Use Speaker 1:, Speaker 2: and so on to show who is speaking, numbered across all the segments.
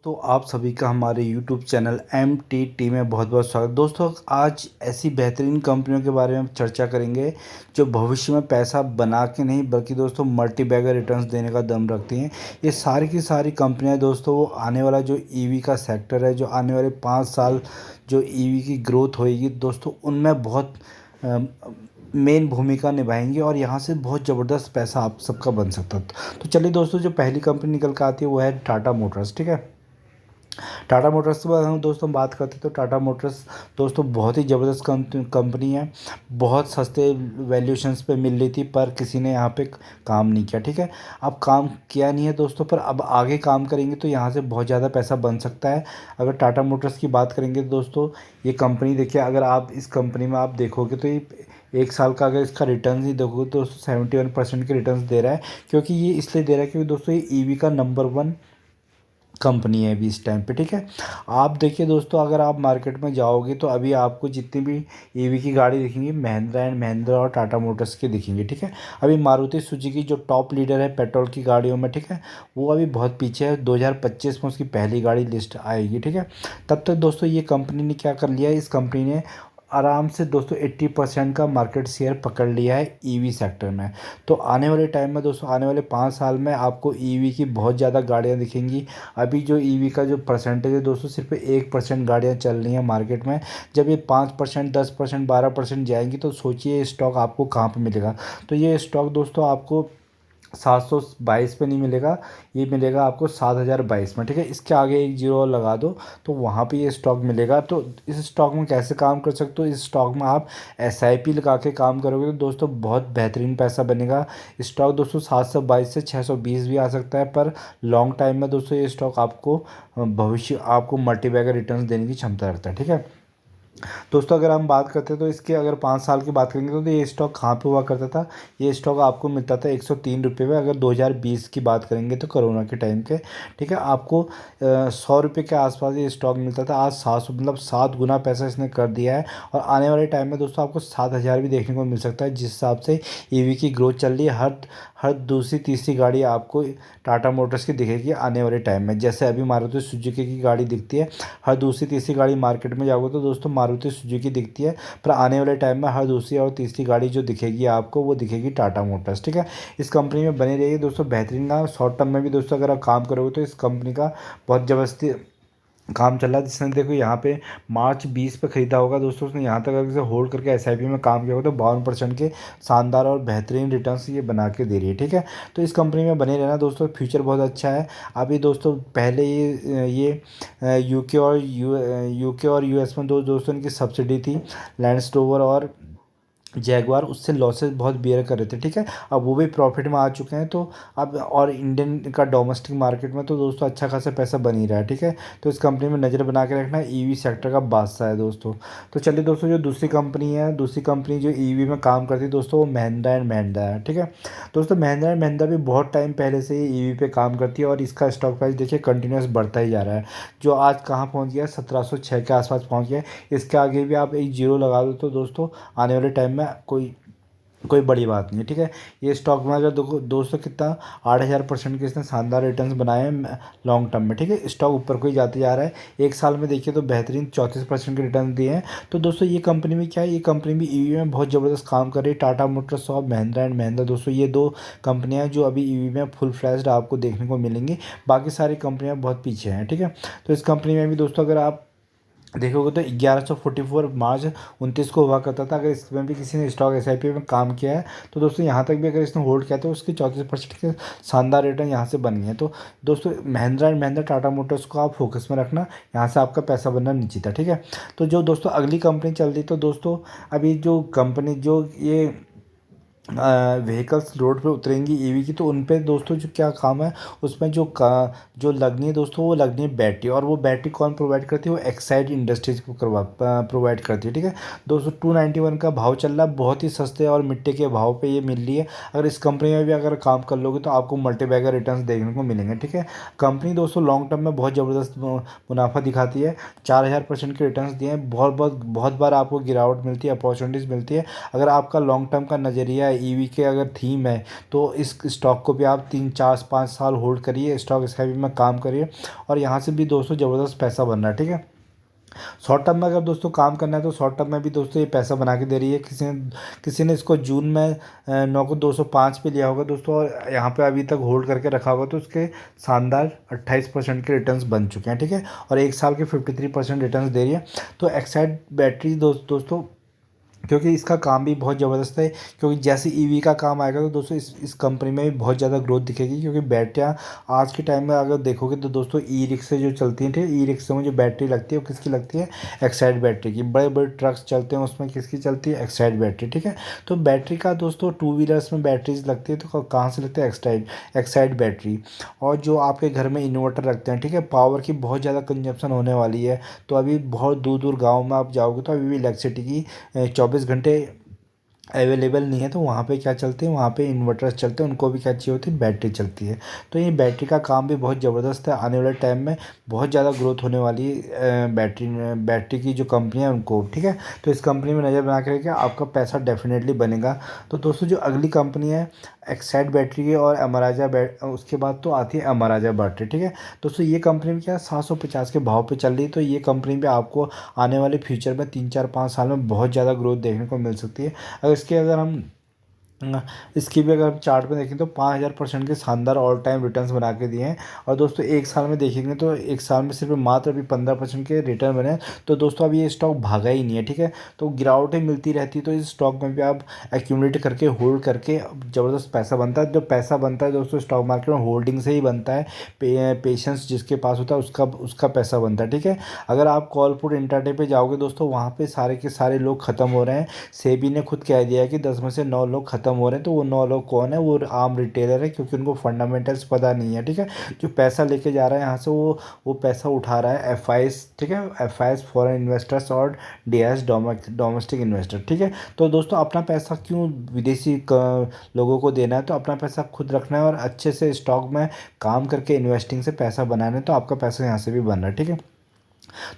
Speaker 1: तो आप सभी का हमारे YouTube चैनल MTT में बहुत बहुत स्वागत। दोस्तों आज ऐसी बेहतरीन कंपनियों के बारे में चर्चा करेंगे जो भविष्य में पैसा बना के नहीं बल्कि दोस्तों मल्टी बैगर रिटर्न्स देने का दम रखती हैं। ये सारी की सारी कंपनियां दोस्तों वो आने वाला जो ईवी का सेक्टर है, जो आने वाले 5 साल जो ईवी की ग्रोथ होएगी दोस्तों, उनमें बहुत मेन भूमिका निभाएंगी और यहाँ से बहुत ज़बरदस्त पैसा आप सबका बन सकता है। तो चलिए दोस्तों, जो पहली कंपनी निकल कर आती है वो है टाटा मोटर्स। ठीक है, टाटा मोटर्स के बारे में हम दोस्तों बात करते हैं तो टाटा मोटर्स दोस्तों बहुत ही ज़बरदस्त कंपनी है। बहुत सस्ते वैल्यूएशंस पे मिल रही थी पर किसी ने यहाँ पे काम नहीं किया। ठीक है, अब काम किया नहीं है दोस्तों, पर अब आगे काम करेंगे तो यहाँ से बहुत ज़्यादा पैसा बन सकता है। अगर टाटा मोटर्स की बात करेंगे तो दोस्तों ये कंपनी देखिए, अगर आप इस कंपनी में आप देखोगे तो ये 1 साल का अगर इसका रिटर्न ही देखोगे तो 71% के रिटर्न दे रहा है। क्योंकि ये इसलिए दे रहा है क्योंकि दोस्तों ये ईवी का नंबर 1 कंपनी है अभी इस टाइम पे। ठीक है, आप देखिए दोस्तों, अगर आप मार्केट में जाओगे तो अभी आपको जितनी भी ईवी की गाड़ी दिखेंगी महिंद्रा एंड महिंद्रा और टाटा मोटर्स की दिखेंगी। ठीक है, अभी मारुति सुजुकी जो टॉप लीडर है पेट्रोल की गाड़ियों में, ठीक है, वो अभी बहुत पीछे है। 2025 में उसकी पहली गाड़ी लिस्ट आएगी। ठीक है, तब तक दोस्तों ये कंपनी ने क्या कर लिया है, इस कंपनी ने आराम से दोस्तों 80% का मार्केट शेयर पकड़ लिया है ईवी सेक्टर में। तो आने वाले टाइम में दोस्तों, आने वाले 5 साल में आपको ईवी की बहुत ज़्यादा गाड़ियाँ दिखेंगी। अभी जो ईवी का जो परसेंटेज है दोस्तों, सिर्फ 1% गाड़ियाँ चल रही हैं मार्केट में। जब ये 5%, 10%, 12% जाएंगी तो सोचिए स्टॉक आपको कहाँ पर मिलेगा। तो ये स्टॉक दोस्तों आपको 722 पे नहीं मिलेगा, ये मिलेगा आपको 7022 में। ठीक है, इसके आगे एक जीरो और लगा दो तो वहाँ पे ये स्टॉक मिलेगा। तो इस स्टॉक में कैसे काम कर सकते हो, इस स्टॉक में आप SIP लगा के काम करोगे तो दोस्तों बहुत बेहतरीन पैसा बनेगा। स्टॉक दोस्तों 722 से 620 भी आ सकता है, पर लॉन्ग टाइम में दोस्तों ये स्टॉक आपको भविष्य आपको मल्टी बैगर रिटर्न देने की क्षमता रखता है। ठीक है दोस्तों, अगर हम बात करते हैं तो इसके अगर 5 साल की बात करेंगे तो ये स्टॉक कहाँ पे हुआ करता था। ये स्टॉक आपको मिलता था 103 रुपये में। अगर 2020 की बात करेंगे तो कोरोना के टाइम के, ठीक है, आपको 100 रुपये के आसपास ये स्टॉक मिलता था। आज 700 मतलब 7 गुना पैसा इसने कर दिया है। और आने वाले टाइम में दोस्तों आपको 7000 भी देखने को मिल सकता है। जिस हिसाब से ईवी की ग्रोथ चल रही है, हर दूसरी तीसरी गाड़ी आपको टाटा मोटर्स की दिखेगी आने वाले टाइम में। जैसे अभी मारुति सुजुकी की गाड़ी दिखती है, हर दूसरी तीसरी गाड़ी मार्केट में जाओगे तो दोस्तों मारुति सुजुकी दिखती है, पर आने वाले टाइम में हर दूसरी और तीसरी गाड़ी जो दिखेगी आपको वो दिखेगी टाटा मोटर्स। ठीक है, इस कंपनी में बने रहिए दोस्तों, बेहतरीन का शॉर्ट टर्म में भी दोस्तों अगर आप काम करोगे तो इस कंपनी का बहुत ज़बरदस्ती काम चल रहा है। जिसने देखो यहाँ पे मार्च 20 पे ख़रीदा होगा दोस्तों, उसने यहाँ तक अगर इसे होल्ड करके SIP में काम किया होगा तो 52% के शानदार और बेहतरीन रिटर्न्स ये बना के दे रही है। ठीक है, तो इस कंपनी में बने रहना दोस्तों, फ्यूचर बहुत अच्छा है। अभी दोस्तों पहले ये यूके और US में दोस्तों इनकी सब्सिडी थी, लैंड रोवर और जैगवार, उससे लॉसेस बहुत बियर कर रहे थे। ठीक है, अब वो भी प्रॉफिट में आ चुके हैं। तो अब और इंडियन का डोमेस्टिक मार्केट में तो दोस्तों अच्छा खासा पैसा बन ही रहा है। ठीक है, तो इस कंपनी में नज़र बना के रखना, ईवी सेक्टर का बादशाह है दोस्तों। तो चलिए दोस्तों, जो दूसरी कंपनी है, दूसरी कंपनी जो ईवी में काम करती है दोस्तों, वो महिंद्रा एंड महिंद्रा है। ठीक है दोस्तों, महिंद्रा एंड महिंद्रा भी बहुत टाइम पहले से ही ईवी पे काम करती है और इसका स्टॉक प्राइस देखिए कंटिन्यूस बढ़ता ही जा रहा है। जो आज कहाँ पहुँच गया, 1706 के आसपास पहुँच गया। इसके आगे भी आप एक जीरो लगा दो तो दोस्तों आने वाले टाइम में कोई बड़ी बात नहीं है। ठीक है, ये स्टॉक में अगर देखो दोस्तों कितना 8000% के इसने शानदार रिटर्न्स बनाए हैं लॉन्ग टर्म में। ठीक है, स्टॉक ऊपर को ही जाते जा रहा है। 1 साल में देखिए तो बेहतरीन 34% के रिटर्न दिए हैं। तो दोस्तों ये कंपनी में क्या है, ये कंपनी भी ईवी में बहुत ज़बरदस्त काम कर रही है। टाटा मोटर्स और महिंद्रा एंड महिंद्रा दोस्तों, ये दो कंपनियाँ हैं जो अभी ईवी में फुल फ्लैश्ड आपको देखने को मिलेंगी। बाकी सारी कंपनियाँ बहुत पीछे हैं। ठीक है, तो इस कंपनी में भी दोस्तों अगर आप देखोगे तो 1144 मार्च 29 को हुआ करता था। अगर इसमें भी किसी ने स्टॉक SIP में काम किया है तो दोस्तों यहाँ तक भी अगर इसने होल्ड किया तो उसकी 34% के शानदार रिटर्न यहाँ से बन गए हैं। तो दोस्तों महिंद्रा एंड महिंद्रा टाटा मोटर्स को आप फोकस में रखना, यहाँ से आपका पैसा बनना निश्चित है। ठीक है, तो जो दोस्तों अगली कंपनी चल रही, तो दोस्तों अभी जो कंपनी जो ये व्हीकल्स रोड पे उतरेंगी ईवी की, तो उन पे दोस्तों जो क्या काम है, उसमें जो लगनी है दोस्तों, वो लगनी है बैटरी। और वो बैटरी कौन प्रोवाइड करती है, वो एक्साइड इंडस्ट्रीज को प्रोवाइड करती है। ठीक है दोस्तों, 291 का भाव चल रहा है, बहुत ही सस्ते और मिट्टी के भाव पे ये मिल रही है। अगर इस कंपनी में भी अगर काम कर लोगे तो आपको मल्टी बैगर रिटर्न देखने को मिलेंगे। ठीक है, कंपनी दोस्तों लॉन्ग टर्म में बहुत ज़बरदस्त मुनाफा दिखाती है। 4000% के रिटर्न दिए हैं। बहुत बार आपको गिरावट मिलती है, अपॉर्चुनिटीज़ मिलती है। अगर आपका लॉन्ग टर्म का नज़रिया ईवी के अगर थीम है तो इस स्टॉक को भी आप 3 4 5 साल होल्ड करिए, स्टॉक स्कैल्पिंग में काम करिए और यहाँ से भी दोस्तों ज़बरदस्त पैसा बन रहा है। ठीक है, शॉर्ट टर्म में अगर दोस्तों काम करना है तो शॉर्ट टर्म में भी दोस्तों ये पैसा बना के दे रही है। किसी ने इसको जून में 9 को 205 पे लिया होगा दोस्तों और यहाँ पे अभी तक होल्ड करके रखा होगा तो उसके शानदार 28% के रिटर्न्स बन चुके हैं। ठीक है, और एक साल के 53% रिटर्न्स दे रही है। तो एक्साइड बैटरी दोस्तों क्योंकि इसका काम भी बहुत ज़बरदस्त है, क्योंकि जैसे ईवी का काम आएगा तो दोस्तों इस कंपनी में भी बहुत ज़्यादा ग्रोथ दिखेगी। क्योंकि बैटरियाँ आज के टाइम में अगर देखोगे तो दोस्तों ई रिक्शे जो चलती हैं, ठीक है, ई रिक्शे में जो बैटरी लगती है वो किसकी लगती है, एक्साइड बैटरी की। बड़े बड़े ट्रक्स चलते हैं उसमें किसकी चलती है, एक्साइड बैटरी। ठीक है, तो बैटरी का दोस्तों टू व्हीलर्स में बैटरीज लगती है तो कहाँ से लगती है, एक्साइड बैटरी। और जो आपके घर में इन्वर्टर रखते हैं, ठीक है, पावर की बहुत ज़्यादा कंजप्शन होने वाली है। तो अभी बहुत दूर दूर गाँव में आप जाओगे तो अभी भी इलेक्ट्रिसिटी की 24 घंटे अवेलेबल नहीं है। तो वहाँ पे क्या चलते हैं, वहाँ पे इन्वर्टर्स चलते हैं, उनको भी क्या चाहिए होती है, बैटरी चलती है। तो ये बैटरी का काम भी बहुत ज़बरदस्त है। आने वाले टाइम में बहुत ज़्यादा ग्रोथ होने वाली है बैटरी की जो कंपनी है उनको। ठीक है, तो इस कंपनी में नज़र बना के रखिए, आपका पैसा डेफिनेटली बनेगा। तो दोस्तों जो अगली कंपनी है एक्साइड बैटरी की और अमराजा उसके बाद तो आती है अमराजा बैटरी। ठीक है, दोस्तों ये कंपनी में क्या 750 के भाव पे चल रही है। तो ये कंपनी भी आपको आने वाले फ्यूचर में 3 4 5 साल में बहुत ज़्यादा ग्रोथ देखने को मिल सकती है। अगर हम इसकी भी अगर हम चार्ट में देखें तो 5000% के शानदार ऑल टाइम रिटर्न्स बना के दिए हैं। और दोस्तों एक साल में देखेंगे तो एक साल में सिर्फ मात्र अभी 15% के रिटर्न बने हैं। तो दोस्तों अभी ये स्टॉक भागा ही नहीं है। ठीक है, तो गिरावटें मिलती रहती है तो इस स्टॉक में भी आप एक्यूमुलेट करके होल्ड करके ज़बरदस्त पैसा बनता है। जो पैसा बनता है दोस्तों स्टॉक मार्केट में होल्डिंग से ही बनता है। पेशेंस जिसके पास होता है उसका पैसा बनता है। ठीक है, अगर आप कॉल पुट इंट्राडे पे जाओगे दोस्तों वहाँ पे सारे के सारे लोग ख़त्म हो रहे हैं। सेबी ने खुद कह दिया है कि 10 में से 9 लोग ख़त्म हो रहे हैं। तो वो 9 लोग कौन है, वो आम रिटेलर है, क्योंकि उनको फंडामेंटल्स पता नहीं है। ठीक है, जो पैसा लेके जा रहा है यहाँ से वो पैसा उठा रहा है एफआईएस। ठीक है, एफआईएस फॉरेन इन्वेस्टर्स और डीआईएस डोमेस्टिक इन्वेस्टर। ठीक है, तो दोस्तों अपना पैसा क्यों विदेशी लोगों को देना है, तो अपना पैसा खुद रखना है और अच्छे से स्टॉक में काम करके इन्वेस्टिंग से पैसा बनाना है। तो आपका पैसा यहाँ से भी बन रहा है। ठीक है,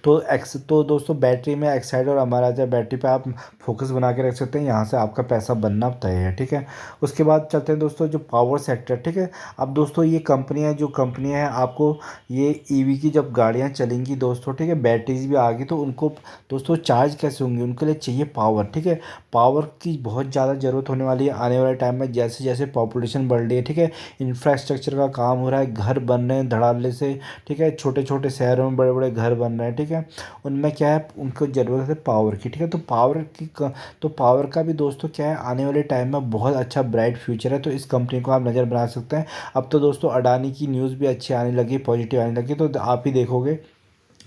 Speaker 1: तो दोस्तों बैटरी में एक्साइड और अमराजा बैटरी पे आप फोकस बना के रख सकते हैं, यहाँ से आपका पैसा बनना तय है। ठीक है, उसके बाद चलते हैं दोस्तों जो पावर सेक्टर। ठीक है, अब दोस्तों ये कंपनियाँ हैं आपको ये ईवी की जब गाड़ियाँ चलेंगी दोस्तों, ठीक है, बैटरीज भी आ गई तो उनको दोस्तों चार्ज कैसे होंगी, उनके लिए चाहिए पावर। ठीक है, पावर की बहुत ज़्यादा ज़रूरत होने वाली है आने वाले टाइम में, जैसे जैसे पॉपुलेशन बढ़ रही है। ठीक है, इंफ्रास्ट्रक्चर का काम हो रहा है, घर बन रहे हैं धड़ाल्ले से। ठीक है, छोटे छोटे शहरों में बड़े बड़े घर बन रहे हैं। ठीक है, उनमें क्या है, उनको ज़रूरत है पावर की। ठीक है, तो पावर का भी दोस्तों क्या है आने वाले टाइम में बहुत अच्छा ब्राइट फ्यूचर है। तो इस कंपनी को आप नज़र बना सकते हैं। अब तो दोस्तों अडानी की न्यूज़ भी अच्छी आने लगी, पॉजिटिव आने लगी। तो आप ही देखोगे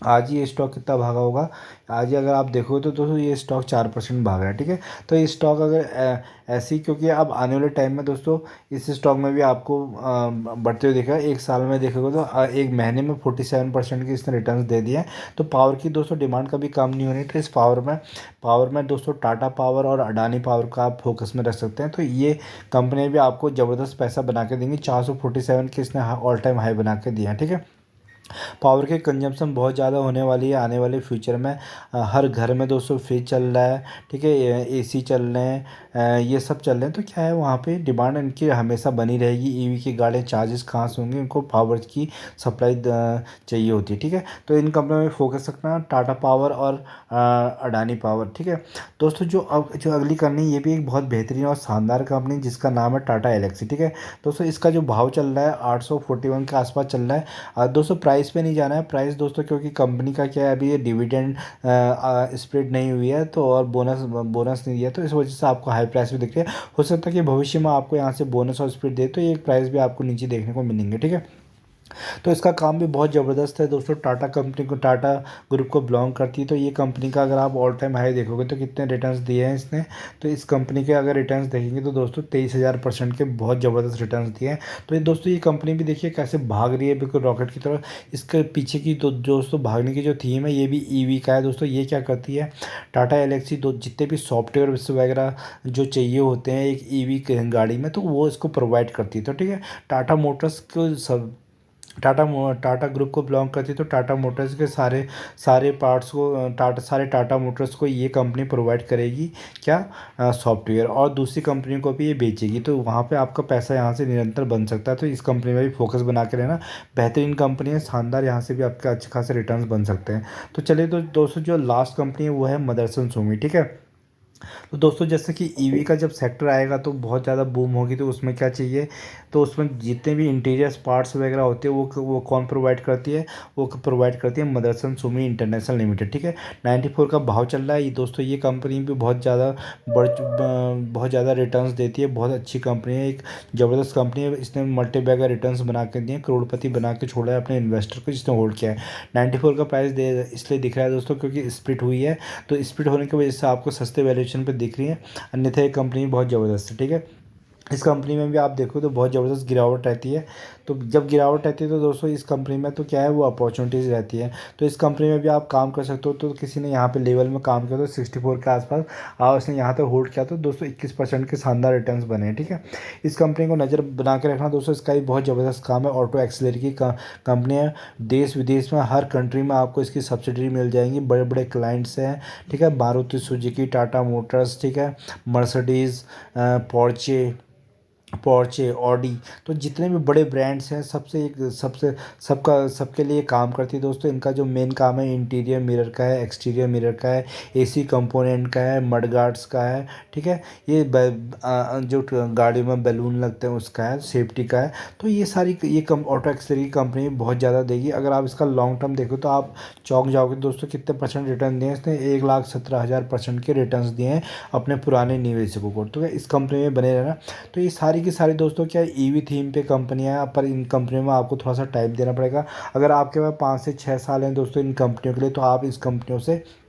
Speaker 1: आज ही ये स्टॉक कितना भागा होगा। आज ही अगर आप देखोगे तो दोस्तों ये स्टॉक 4% भाग रहा है। ठीक है, तो ये स्टॉक अगर ऐसी, क्योंकि अब आने वाले टाइम में दोस्तों इस स्टॉक में भी आपको बढ़ते हुए देखा, एक साल में देखोगे तो एक महीने में 47% की इसने रिटर्न्स दे दिए हैं। तो पावर की दोस्तों डिमांड कभी कम नहीं होनी। तो इस पावर में दोस्तों टाटा पावर और अडानी पावर का आप फोकस में रख सकते हैं। तो ये कंपनी भी आपको ज़बरदस्त पैसा बना के देंगी। 447 की इसने ऑल टाइम हाई बना के दिया है। ठीक है, पावर की कंजम्पशन बहुत ज़्यादा होने वाली है आने वाले फ्यूचर में। हर घर में दोस्तों फ्रिज चल रहा है। ठीक है, एसी चल रहे हैं, ये सब चल रहे हैं। तो क्या है वहाँ पे डिमांड इनकी हमेशा बनी रहेगी। ईवी की गाड़ियाँ चार्जेस कहाँ से होंगे, इनको पावर की सप्लाई चाहिए होती है। ठीक है, तो इन कंपनियों में फोकस रखना, टाटा पावर और अडानी पावर। ठीक है, दोस्तों जो अगली कंपनी ये भी एक बहुत बेहतरीन और शानदार कंपनी जिसका नाम है टाटा एलेक्सी। ठीक है, दोस्तों इसका जो भाव चल रहा है 841 के आसपास चल रहा है। दोस्तों प्राइस पे नहीं जाना है, प्राइस दोस्तों क्योंकि कंपनी का क्या है अभी ये डिविडेंड स्प्लिट नहीं हुई है तो और बोनस नहीं दिया, तो इस वजह से आपको हाई प्राइस भी दिख रही है। हो सकता है कि भविष्य में आपको यहाँ से बोनस और स्प्लिट दे तो ये प्राइस भी आपको नीचे देखने को मिलेंगे। ठीक है, तो इसका काम भी बहुत ज़बरदस्त है दोस्तों। टाटा ग्रुप को बिलोंग करती है। तो ये कंपनी का अगर आप ऑल टाइम हाई देखोगे तो कितने रिटर्न्स दिए हैं इसने, तो इस कंपनी के अगर रिटर्न्स देखेंगे तो दोस्तों 23,000% के बहुत ज़बरदस्त रिटर्न्स दिए हैं। तो ये दोस्तों ये कंपनी भी देखिए कैसे भाग रही है बिल्कुल रॉकेट की तरह। इसके पीछे की तो दोस्तों भागने की जो थीम है ये भी ईवी का है दोस्तों। ये क्या करती है, टाटा एलेक्सी जितने भी सॉफ्टवेयर वगैरह जो चाहिए होते हैं एक ईवी गाड़ी में तो वो इसको प्रोवाइड करती है। तो ठीक है, टाटा मोटर्स को सब टाटा ग्रुप को बिलोंग करती है, तो टाटा मोटर्स के सारे सारे पार्ट्स को टाटा मोटर्स को ये कंपनी प्रोवाइड करेगी क्या, सॉफ्टवेयर, और दूसरी कंपनी को भी ये बेचेगी। तो वहाँ पे आपका पैसा यहाँ से निरंतर बन सकता है। तो इस कंपनी में भी फोकस बना के रहना, बेहतरीन कंपनी है, शानदार, यहाँ से भी आपके अच्छे खासे रिटर्न्स बन सकते हैं। तो चलिए तो दोस्तों, जो लास्ट कंपनी है वो है मदरसन सुमी, ठीक है। तो दोस्तों, जैसे कि ईवी का जब सेक्टर आएगा तो बहुत ज़्यादा बूम होगी, तो उसमें क्या चाहिए, तो उसमें जितने भी इंटीरियर्स पार्ट्स वगैरह होते हैं वो कौन प्रोवाइड करती है, वो प्रोवाइड करती है मदरसन सुमी इंटरनेशनल लिमिटेड, ठीक है। 94 का भाव चल रहा है ये दोस्तों। ये कंपनी भी बहुत ज़्यादा रिटर्न्स देती है, बहुत अच्छी कंपनी है, एक ज़बरदस्त कंपनी है। इसने मल्टी बैगर रिटर्न्स बना के दिए, करोड़पति बना के छोड़ा है अपने इन्वेस्टर को जिसने होल्ड किया है। 94 का प्राइस दे इसलिए दिख रहा है दोस्तों क्योंकि स्प्लिट हुई है, तो स्प्लिट होने की वजह से आपको सस्ते वैल्यूएशन पे दिख रही है, अन्यथा ये कंपनी बहुत ज़बरदस्त है, ठीक है। इस कंपनी में भी आप देखो तो बहुत ज़बरदस्त गिरावट रहती है। तो जब गिरावट रहती है तो दोस्तों इस कंपनी में तो क्या है, वो अपॉर्चुनिटीज़ रहती है। तो इस कंपनी में भी आप काम कर सकते हो। तो किसी ने यहाँ पे लेवल में काम किया तो 64 के आसपास और उसने यहाँ तक होल्ड किया तो दोस्तों 21% के शानदार रिटर्न्स बने हैं, ठीक है। इस कंपनी को नज़र बना के रखना दोस्तों, इसका भी बहुत ज़बरदस्त काम है। ऑटो एक्सीलरी की कंपनी है, देश विदेश में हर कंट्री में आपको इसकी सब्सिडरी मिल जाएंगी, बड़े बड़े क्लाइंट्स हैं, ठीक है। मारुति सुजुकी, टाटा मोटर्स, ठीक है, मर्सिडीज़, पोर्चे पोर्चे, ऑडी, तो जितने भी बड़े ब्रांड्स हैं सबके लिए काम करती है दोस्तों। इनका जो मेन काम है इंटीरियर मिरर का है, एक्सटीरियर मिरर का है, एसी कंपोनेंट का है, मड गार्ड्स का है, ठीक है। ये जो गाड़ी में बैलून लगते हैं उसका है, सेफ्टी का है। तो ये सारी ऑटो एक्सेसरी की कंपनी बहुत ज़्यादा देगी। अगर आप इसका लॉन्ग टर्म देखो तो आप चौंक जाओगे दोस्तों, कितने परसेंट रिटर्न दिए इसने, 1,17,000% के रिटर्न्स दिए हैं अपने पुराने निवेशकों को। तो इस कंपनी में बने रहना। तो ये सारी की सारी दोस्तों क्या ईवी थीम पे कंपनियां हैं, पर इन कंपनियों में आपको थोड़ा सा टाइम देना पड़ेगा। अगर आपके पास 5 से 6 साल हैं दोस्तों इन कंपनियों के लिए, तो आप इस कंपनियों से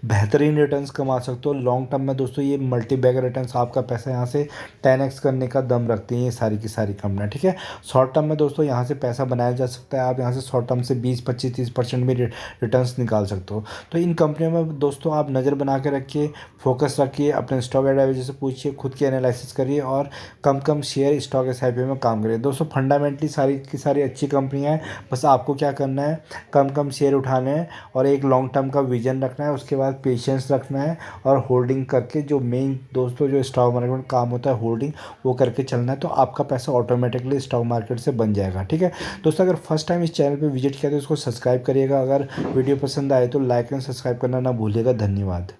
Speaker 1: बेहतरीन रिटर्न्स कमा सकते हो। लॉन्ग टर्म में दोस्तों ये मल्टी बैगर रिटर्न्स आपका पैसा यहाँ से 10x करने का दम रखती हैं ये सारी की सारी कंपनियाँ, ठीक है। शॉर्ट टर्म में दोस्तों यहाँ से पैसा बनाया जा सकता है, आप यहाँ से शॉर्ट टर्म से 20, 25, 30% भी रिटर्न्स निकाल सकते हो। तो इन कंपनियों में दोस्तों आप नज़र बना के रखिए, फोकस रखिए, अपने स्टॉक एडवाइजर से पूछिए, खुद की एनालिसिस करिए और कम कम शेयर स्टॉक SIP में काम करिए दोस्तों। फंडामेंटली सारी की सारी अच्छी कंपनियाँ हैं, बस आपको क्या करना है, कम कम शेयर उठाने हैं और एक लॉन्ग टर्म का विजन रखना है, उसके बाद पेशेंस रखना है और होल्डिंग करके, जो मेन दोस्तों जो स्टॉक मार्केट में काम होता है होल्डिंग, वो करके चलना है। तो आपका पैसा ऑटोमेटिकली स्टॉक मार्केट से बन जाएगा, ठीक है दोस्तों। अगर फर्स्ट टाइम इस चैनल पे विजिट किया तो इसको सब्सक्राइब करिएगा। अगर वीडियो पसंद आए तो लाइक एंड सब्सक्राइब करना ना भूलिएगा। धन्यवाद।